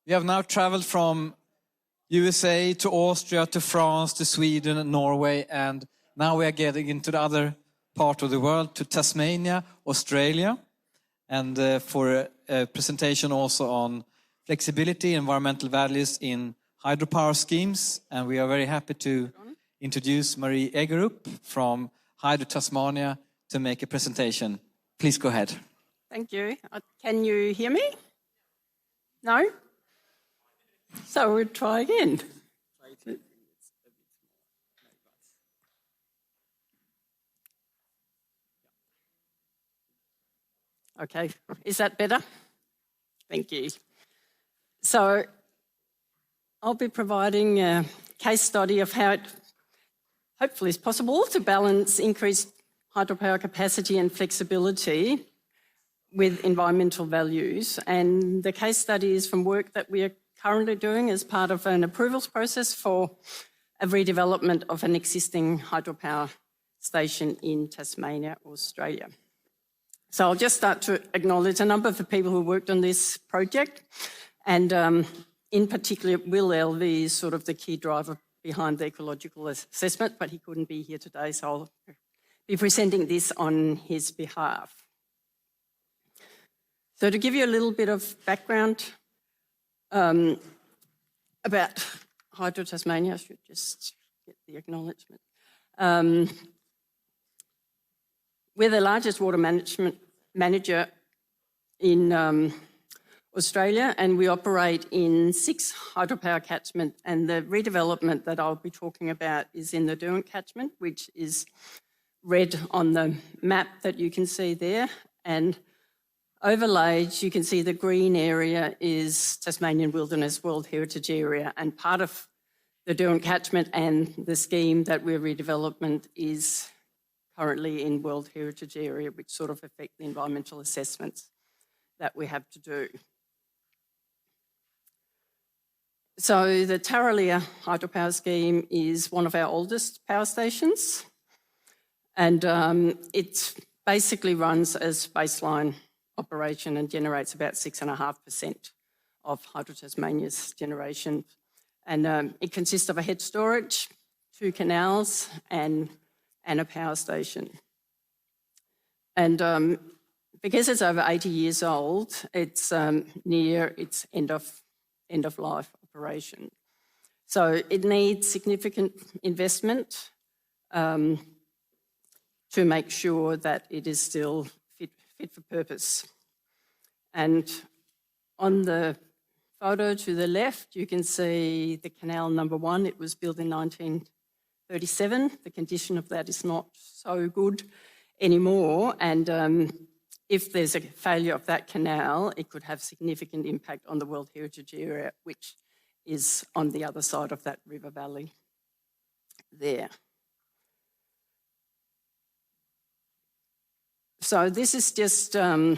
We have now traveled from USA to Austria to France to Sweden and Norway, and now we are getting into the other part of the world, to Tasmania, Australia, and for a presentation also on flexibility, environmental values in hydropower schemes. And we are very happy to introduce Marie Egerrup from Hydro Tasmania to make a presentation. Please go ahead. Thank you. Can you hear me? No? So we'll try again. Okay, is that better? Thank you. So I'll be providing a case study of how it hopefully is possible to balance increased hydropower capacity and flexibility with environmental values. And the case study is from work that we are currently doing as part of an approvals process for a redevelopment of an existing hydropower station in Tasmania, Australia. So I'll just start to acknowledge a number of the people who worked on this project, and in particular, Will Elvey is sort of the key driver behind the ecological assessment, but he couldn't be here today, so I'll be presenting this on his behalf. So to give you a little bit of background about Hydro Tasmania, I should just get the acknowledgement. We're the largest water management manager in Australia, and we operate in 6 hydropower catchment, and the redevelopment that I'll be talking about is in the Derwent catchment, which is red on the map that you can see there, and overlaid you can see the green area is Tasmanian Wilderness World Heritage Area, and part of the Derwent catchment and the scheme that we're redevelopment is currently in World Heritage Area, which sort of affect the environmental assessments that we have to do. So the Tarraleah hydropower scheme is one of our oldest power stations, and it basically runs as baseline operation and generates about 6.5% of Hydro Tasmania's generation. And it consists of a head storage, 2 canals, and a power station. And because it's over 80 years old, it's near its end of life operation. So it needs significant investment to make sure that it is still fit for purpose. And on the photo to the left, you can see the canal number 1. It was built in 1937. The condition of that is not so good anymore, and if there's a failure of that canal, it could have significant impact on the World Heritage Area, which is on the other side of that river valley there. So this is just a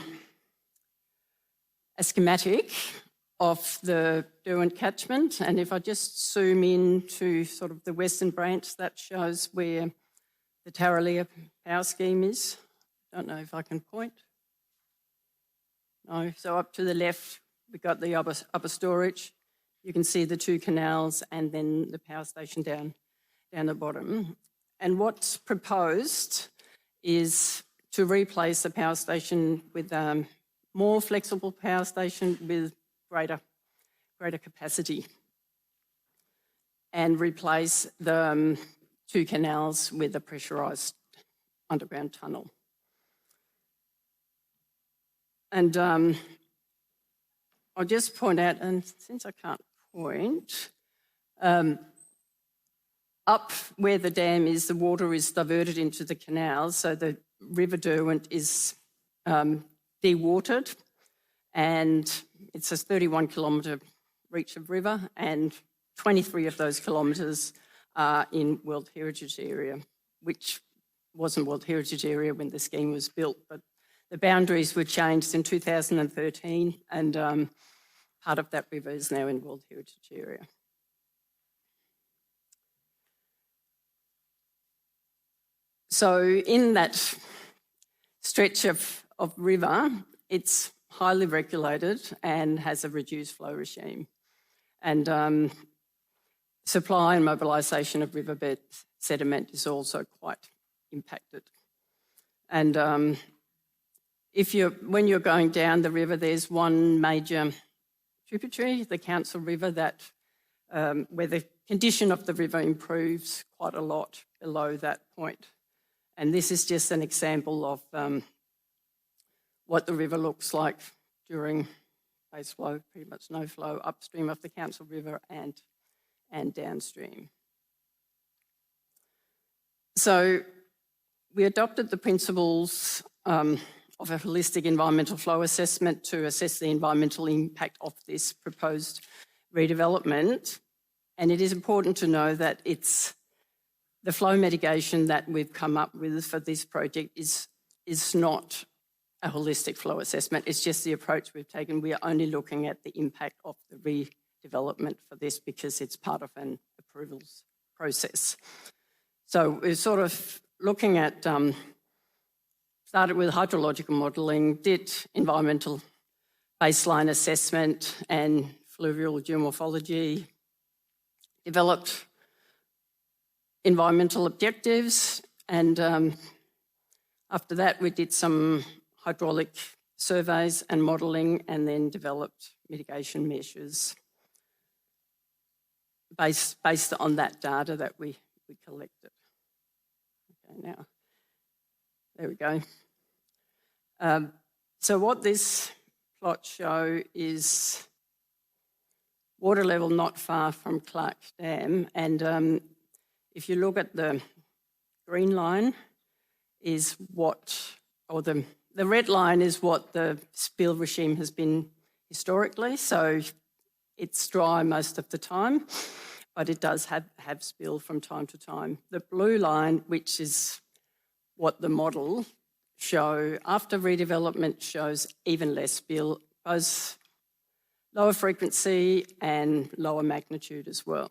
schematic of the Derwent catchment, and if I just zoom in to sort of the western branch, that shows where the Tarraleah power scheme is. Don't know if I can point. No, so up to the left, we've got the upper storage. You can see the 2 canals and then the power station down the bottom. And what's proposed is to replace the power station with a more flexible power station with greater capacity, and replace the 2 canals with a pressurised underground tunnel. And I'll just point out, and since I can't point, up where the dam is, the water is diverted into the canal, so the River Derwent is dewatered, and it's a 31-kilometre reach of river, and 23 of those kilometres are in World Heritage Area, which wasn't World Heritage Area when the scheme was built, but the boundaries were changed in 2013, and part of that river is now in World Heritage Area. So in that stretch of river, it's highly regulated and has a reduced flow regime. And supply and mobilisation of riverbed sediment is also quite impacted. And when you're going down the river, there's one major tributary, the Council River, that where the condition of the river improves quite a lot below that point. And this is just an example of what the river looks like during base flow, pretty much no flow, upstream of the Council River and downstream. So we adopted the principles of a holistic environmental flow assessment to assess the environmental impact of this proposed redevelopment. And it is important to know that it's the flow mitigation that we've come up with for this project is not a holistic flow assessment. It's just the approach we've taken. We are only looking at the impact of the redevelopment for this because it's part of an approvals process. So we're sort of looking at, started with hydrological modelling, did environmental baseline assessment and fluvial geomorphology, developed environmental objectives, and after that we did some hydraulic surveys and modelling, and then developed mitigation measures based on that data that we collected. Okay, now, there we go. So what this plot show is water level not far from Clark Dam, and if you look at the green line is what, or the red line is what the spill regime has been historically, so it's dry most of the time, but it does have spill from time to time. The blue line, which is what the model show after redevelopment, shows even less spill, both lower frequency and lower magnitude as well.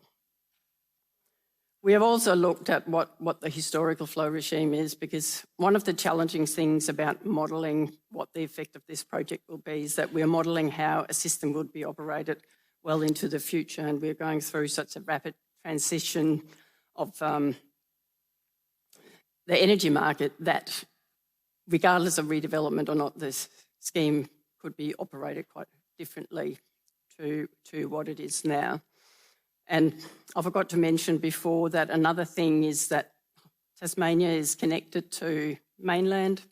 We have also looked at what the historical flow regime is, because one of the challenging things about modelling what the effect of this project will be is that we're modelling how a system would be operated well into the future, and we're going through such a rapid transition of the energy market that regardless of redevelopment or not, this scheme could be operated quite differently to what it is now. And I forgot to mention before that another thing is that Tasmania is connected to mainland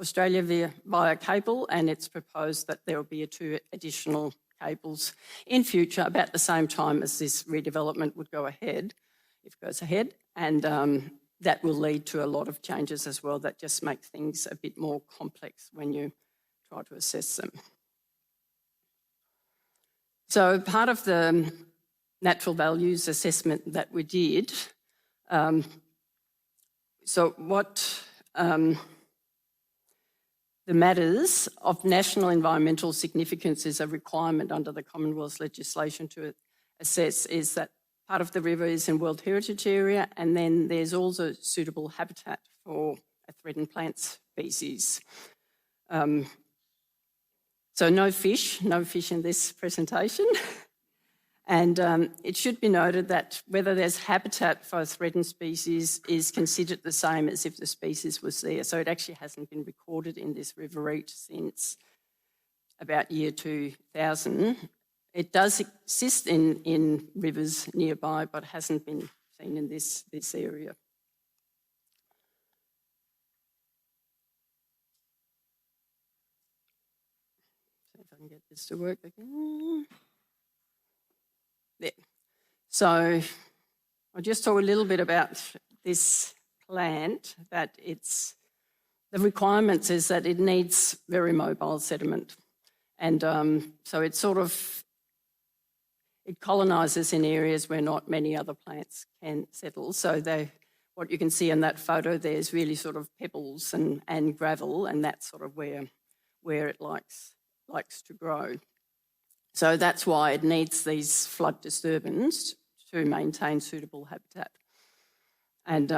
Australia via cable, and it's proposed that there will be 2 additional cables in future about the same time as this redevelopment would go ahead, if it goes ahead, and that will lead to a lot of changes as well that just make things a bit more complex when you try to assess them. So part of the natural values assessment that we did, so what the matters of national environmental significance is a requirement under the Commonwealth's legislation to assess is that part of the river is in World Heritage Area, and then there's also suitable habitat for a threatened plant species. So no fish in this presentation. And it should be noted that whether there's habitat for a threatened species is considered the same as if the species was there. So it actually hasn't been recorded in this river reach since about year 2000. It does exist in rivers nearby, but hasn't been seen in this area. So if I can get this to work again. There. So I'll just talk a little bit about this plant, that the requirements is that it needs very mobile sediment. And so it colonises in areas where not many other plants can settle. So what you can see in that photo there is really sort of pebbles and gravel, and that's sort of where it likes to grow. So that's why it needs these flood disturbance to maintain suitable habitat. And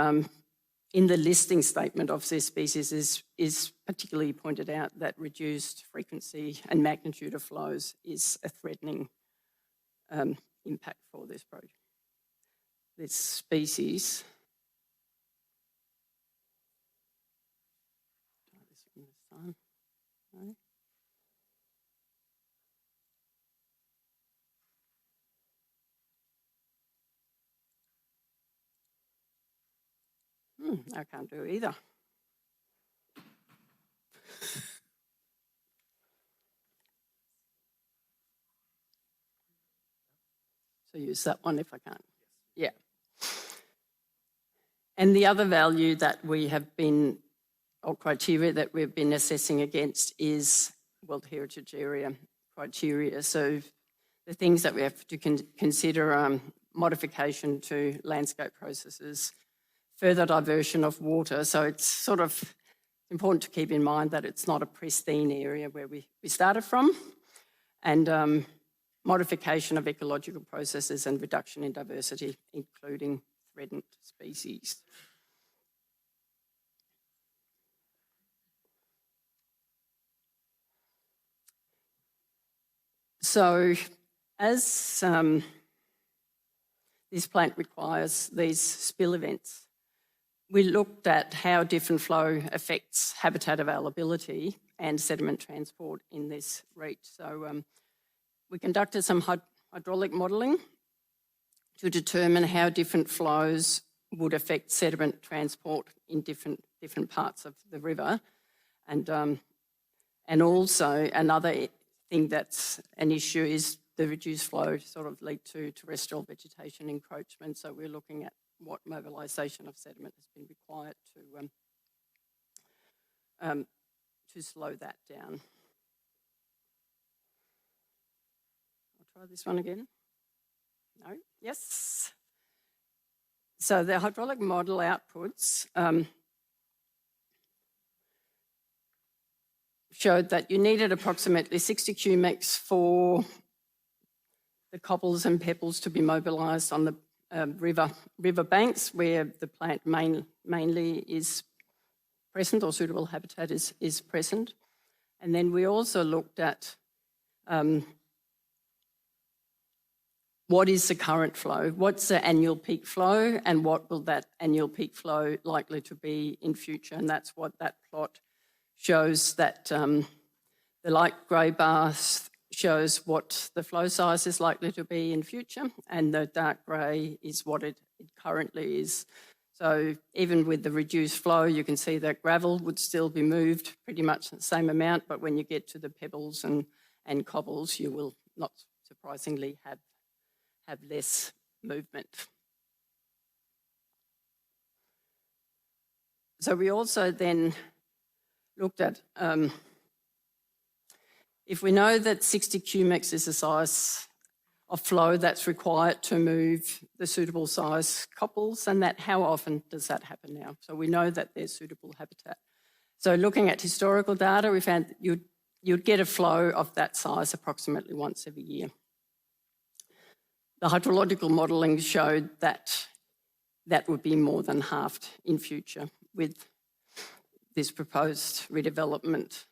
in the listing statement of this species is particularly pointed out that reduced frequency and magnitude of flows is a threatening impact for this species. I can't do either. So use that one if I can't. Yeah. And the other value that we have been, or criteria that we've been assessing against is World Heritage Area criteria. So the things that we have to consider are modification to landscape processes, further diversion of water. So it's sort of important to keep in mind that it's not a pristine area where we started from, and modification of ecological processes and reduction in diversity, including threatened species. So as this plant requires these spill events, we looked at how different flow affects habitat availability and sediment transport in this reach. So we conducted some hydraulic modelling to determine how different flows would affect sediment transport in different parts of the river. And also another thing that's an issue is the reduced flow sort of lead to terrestrial vegetation encroachment. So we're looking at what mobilisation of sediment has been required to slow that down. I'll try this one again. No? Yes. So the hydraulic model outputs showed that you needed approximately 60 cumecs for the cobbles and pebbles to be mobilised on the river banks where the plant mainly is present, or suitable habitat is present. And then we also looked at what is the current flow, what's the annual peak flow, and what will that annual peak flow likely to be in future. And that's what that plot shows, that the light grey bars shows what the flow size is likely to be in future, and the dark grey is what it currently is. So even with the reduced flow, you can see that gravel would still be moved pretty much the same amount, but when you get to the pebbles and cobbles, you will not surprisingly have less movement. So we also then looked at if we know that 60 cumecs is the size of flow that's required to move the suitable size cobbles, and that how often does that happen now? So we know that there's suitable habitat. So looking at historical data, we found you'd get a flow of that size approximately once every year. The hydrological modelling showed that that would be more than halved in future with this proposed redevelopment.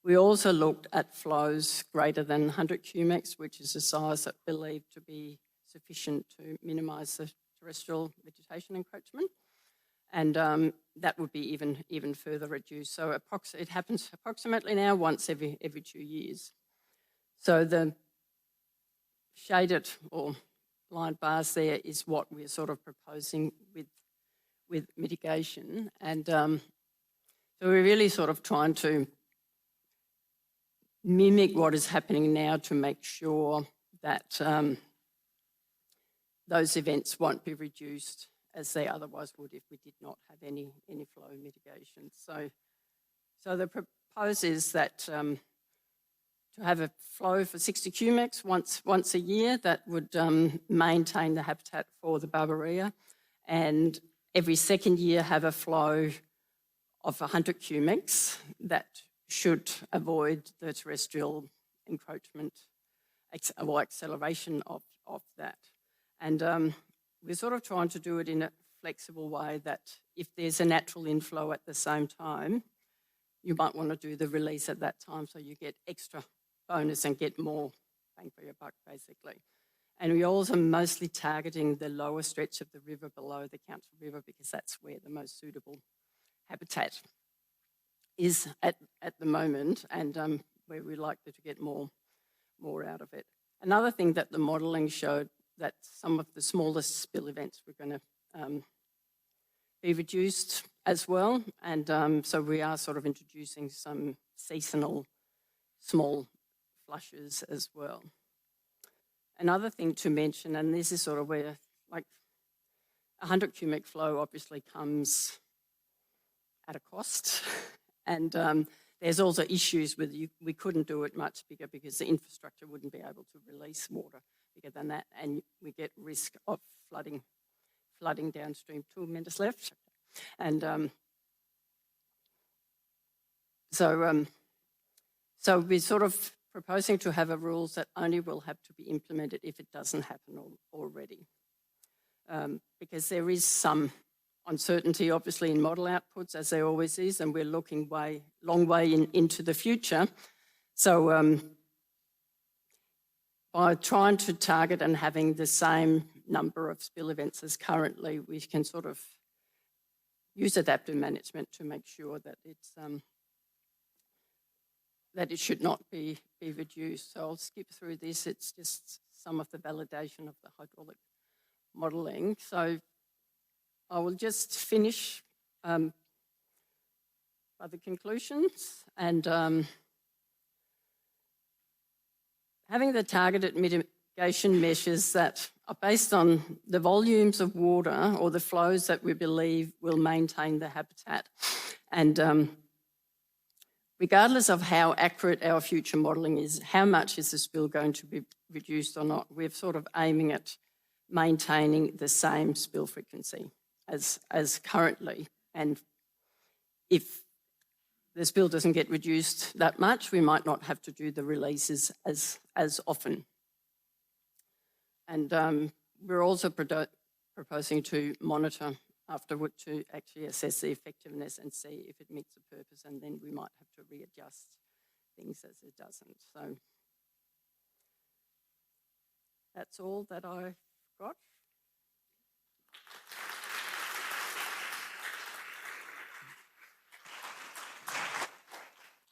We also looked at flows greater than 100 cumecs, which is a size that believed to be sufficient to minimise the terrestrial vegetation encroachment, and that would be even further reduced. So it happens approximately now once every 2 years. So the shaded or line bars there is what we're sort of proposing with mitigation, and so we're really sort of trying to mimic what is happening now to make sure that those events won't be reduced as they otherwise would if we did not have any flow mitigation. So the propose is that to have a flow for 60 cumecs once a year that would maintain the habitat for the Barbaria, and every second year have a flow of 100 cumecs that should avoid the terrestrial encroachment or acceleration of that. And we're sort of trying to do it in a flexible way that if there's a natural inflow at the same time, you might want to do the release at that time so you get extra bonus and get more bang for your buck, basically. And we're also mostly targeting the lower stretch of the river below the council river because that's where the most suitable habitat is at the moment, and where we're likely to get more out of it. Another thing that the modelling showed, that some of the smallest spill events were going to be reduced as well, and so we are sort of introducing some seasonal small flushes as well. Another thing to mention, and this is sort of where, like, 100 cubic flow obviously comes at a cost, and there's also issues with we couldn't do it much bigger because the infrastructure wouldn't be able to release water bigger than that, and we get risk of flooding downstream. 2 minutes left, and so we're sort of proposing to have a rules that only will have to be implemented if it doesn't happen already, because there is some uncertainty, obviously, in model outputs, as there always is, and we're looking long way into the future. So by trying to target and having the same number of spill events as currently, we can sort of use adaptive management to make sure that it's that it should not be reduced. So I'll skip through this. It's just some of the validation of the hydraulic modelling. So I will just finish by the conclusions, and having the targeted mitigation measures that are based on the volumes of water or the flows that we believe will maintain the habitat. And regardless of how accurate our future modelling is, how much is the spill going to be reduced or not, we're sort of aiming at maintaining the same spill frequency as currently. And if the spill doesn't get reduced that much, we might not have to do the releases as often. And we're also proposing to monitor afterward to actually assess the effectiveness and see if it meets the purpose, and then we might have to readjust things as it doesn't. So that's all that I've got